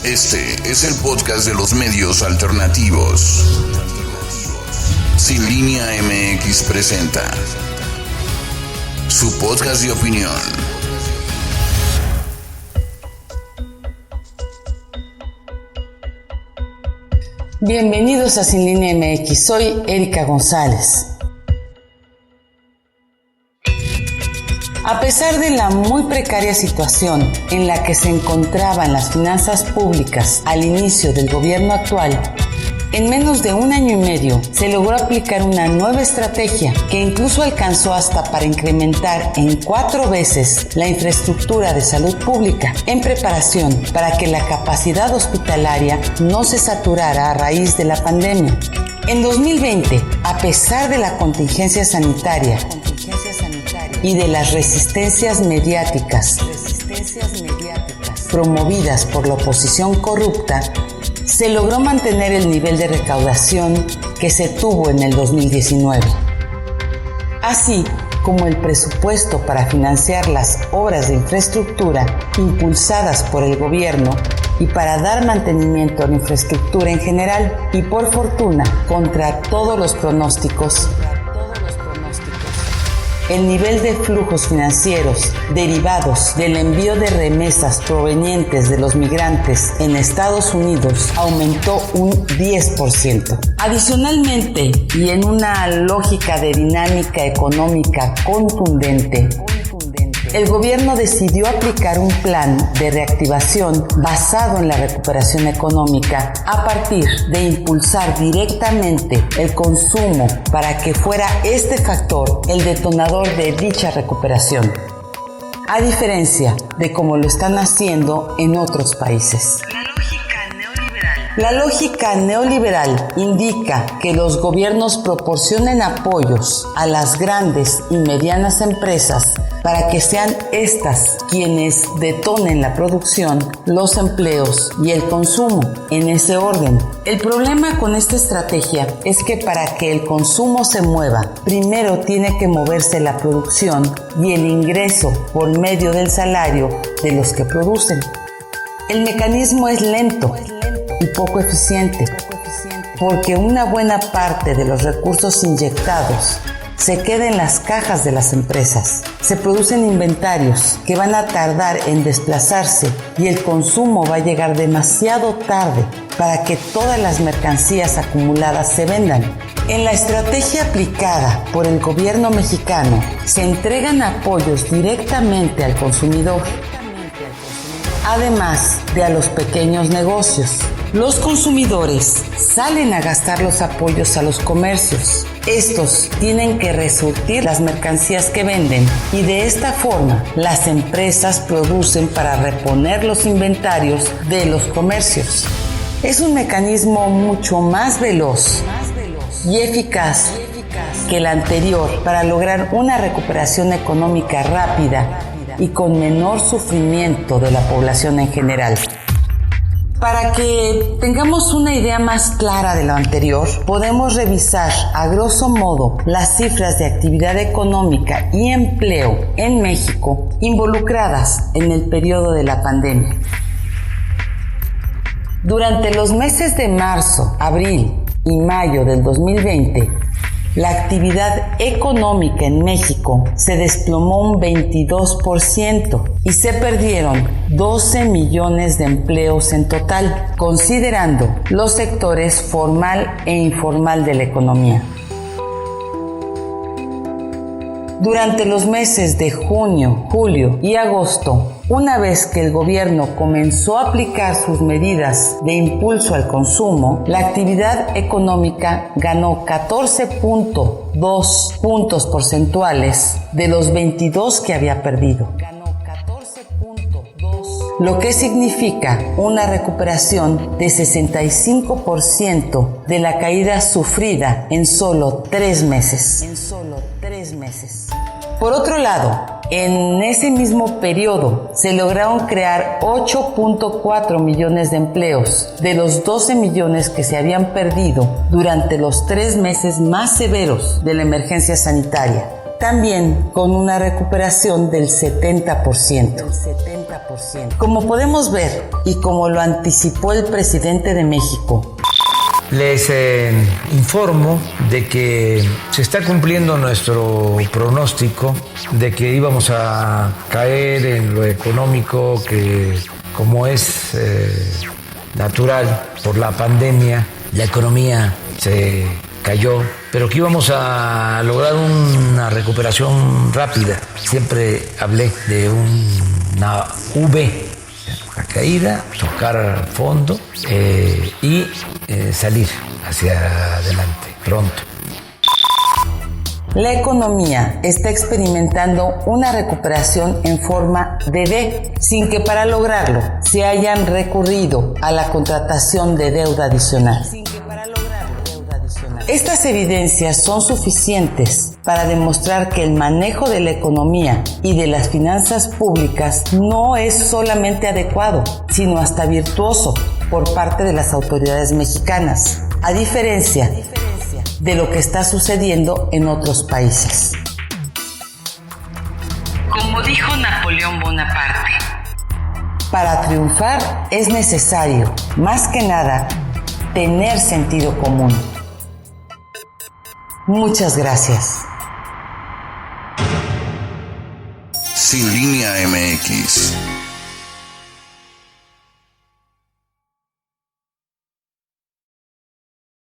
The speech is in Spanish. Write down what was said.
Este es el podcast de los medios alternativos. Sin Línea MX presenta su podcast de opinión. Bienvenidos a Sin Línea MX, soy Erika González. A pesar de la muy precaria situación en la que se encontraban las finanzas públicas al inicio del gobierno actual, en menos de un año y medio se logró aplicar una nueva estrategia que incluso alcanzó hasta para incrementar en 4 veces la infraestructura de salud pública en preparación para que la capacidad hospitalaria no se saturara a raíz de la pandemia. En 2020, a pesar de la contingencia sanitaria y de las resistencias mediáticas promovidas por la oposición corrupta, se logró mantener el nivel de recaudación que se tuvo en el 2019, así como el presupuesto para financiar las obras de infraestructura impulsadas por el gobierno y para dar mantenimiento a la infraestructura en general. Y por fortuna, contra todos los pronósticos, el nivel de flujos financieros derivados del envío de remesas provenientes de los migrantes en Estados Unidos aumentó un 10%. Adicionalmente, y en una lógica de dinámica económica contundente, el gobierno decidió aplicar un plan de reactivación basado en la recuperación económica a partir de impulsar directamente el consumo para que fuera este factor el detonador de dicha recuperación, a diferencia de cómo lo están haciendo en otros países. La lógica neoliberal indica que los gobiernos proporcionen apoyos a las grandes y medianas empresas para que sean estas quienes detonen la producción, los empleos y el consumo, en ese orden. El problema con esta estrategia es que para que el consumo se mueva, primero tiene que moverse la producción y el ingreso por medio del salario de los que producen. El mecanismo es lento y poco eficiente, porque una buena parte de los recursos inyectados se queda en las cajas de las empresas. Se producen inventarios que van a tardar en desplazarse y el consumo va a llegar demasiado tarde para que todas las mercancías acumuladas se vendan. En la estrategia aplicada por el gobierno mexicano, se entregan apoyos directamente al consumidor, además de a los pequeños negocios. Los consumidores salen a gastar los apoyos a los comercios. Estos tienen que resurtir las mercancías que venden y de esta forma las empresas producen para reponer los inventarios de los comercios. Es un mecanismo mucho más veloz y eficaz que el anterior para lograr una recuperación económica rápida y con menor sufrimiento de la población en general. Para que tengamos una idea más clara de lo anterior, podemos revisar a grosso modo las cifras de actividad económica y empleo en México involucradas en el periodo de la pandemia. Durante los meses de marzo, abril y mayo del 2020, la actividad económica en México se desplomó un 22% y se perdieron 12 millones de empleos en total, considerando los sectores formal e informal de la economía. Durante los meses de junio, julio y agosto, una vez que el gobierno comenzó a aplicar sus medidas de impulso al consumo, la actividad económica ganó 14.2 puntos porcentuales de los 22 que había perdido, lo que significa una recuperación de 65% de la caída sufrida en solo 3 meses. Por otro lado, en ese mismo periodo se lograron crear 8.4 millones de empleos de los 12 millones que se habían perdido durante los 3 meses más severos de la emergencia sanitaria. también con una recuperación del 70%. Como podemos ver y como lo anticipó el presidente de México, les informo de que se está cumpliendo nuestro pronóstico de que íbamos a caer en lo económico, que como es natural por la pandemia, la economía se cayó, pero que íbamos a lograr una recuperación rápida. Siempre hablé de una V, la caída, tocar fondo y salir hacia adelante pronto. La economía está experimentando una recuperación en forma de V, sin que para lograrlo se hayan recurrido a la contratación de deuda adicional. Estas evidencias son suficientes para demostrar que el manejo de la economía y de las finanzas públicas no es solamente adecuado, sino hasta virtuoso por parte de las autoridades mexicanas, a diferencia de lo que está sucediendo en otros países. Como dijo Napoleón Bonaparte, para triunfar es necesario, más que nada, tener sentido común. Muchas gracias. Sin Línea MX.